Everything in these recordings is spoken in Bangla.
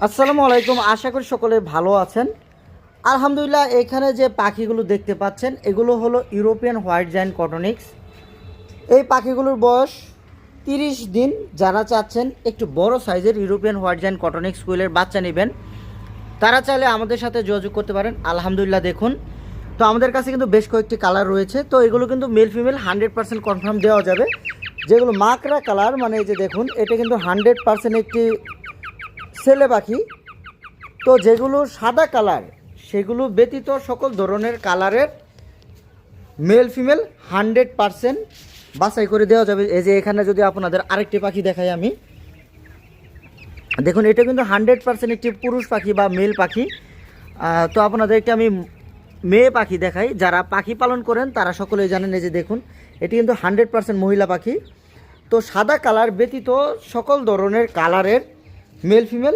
আসসালামু আলাইকুম। আশা করি সকলে ভালো আছেন। আলহামদুলিল্লাহ, এখানে যে পাখিগুলো দেখতে পাচ্ছেন এগুলো হলো ইউরোপিয়ান হোয়াইট জায়ান্ট কটনিক্স। এই পাখিগুলোর বয়স 30 দিন। যারা চাচ্ছেন একটু বড় সাইজের ইউরোপিয়ান হোয়াইট জায়ান্ট কটনিক্স কুইলের বাচ্চা নেবেন, তারা চাইলে আমাদের সাথে যোগাযোগ করতে পারেন। আলহামদুলিল্লাহ, দেখুন তো আমাদের কাছে কিন্তু বেশ কয়েকটি কালার রয়েছে। তো এগুলো কিন্তু মেল ফিমেল 100% কনফার্ম দেওয়া যাবে। যেগুলো মাকড়া কালার, মানে এই যে দেখুন, এটা কিন্তু 100% একটি ছেলে পাখি। তো যেগুলো সাদা কালার সেগুলো ব্যতীত সকল ধরনের কালারের মেল ফিমেল 100% বাছাই করে দেওয়া যাবে। এই যে এখানে যদি আপনাদের আরেকটি পাখি দেখাই আমি, দেখুন এটা কিন্তু 100% একটি পুরুষ পাখি বা মেল পাখি। তো আপনাদের একটি আমি মেয়ে পাখি দেখাই। যারা পাখি পালন করেন তারা সকলেই জানেন। এই যে দেখুন, এটি কিন্তু 100% মহিলা পাখি। তো সাদা কালার ব্যতীত সকল ধরনের কালারের মেল ফিমেল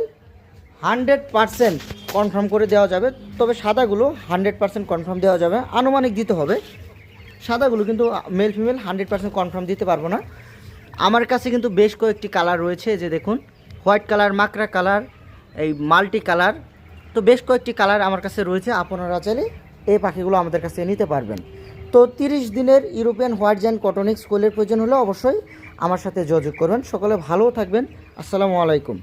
100% কনফার্ম করে দেওয়া যাবে। তবে সাদাগুলো 100% কনফার্ম দেওয়া যাবে, আনুমানিক দিতে হবে। সাদাগুলো কিন্তু মেল ফিমেল 100% কনফার্ম দিতে পারবো না। আমার কাছে কিন্তু বেশ কয়েকটি কালার রয়েছে। যে দেখুন, হোয়াইট কালার, মাকড়া কালার, এই মাল্টি কালার, তো বেশ কয়েকটি কালার আমার কাছে রয়েছে। আপনারা চাইলে এই পাখিগুলো আমাদের কাছে নিতে পারবেন। তো 30 দিনের ইউরোপিয়ান হোয়াইট জায়ান্ট কটনিক্স কোয়েলের প্রয়োজন হলে অবশ্যই আমার সাথে যোগাযোগ করবেন। সকলে ভালো থাকবেন। আসসালামু আলাইকুম।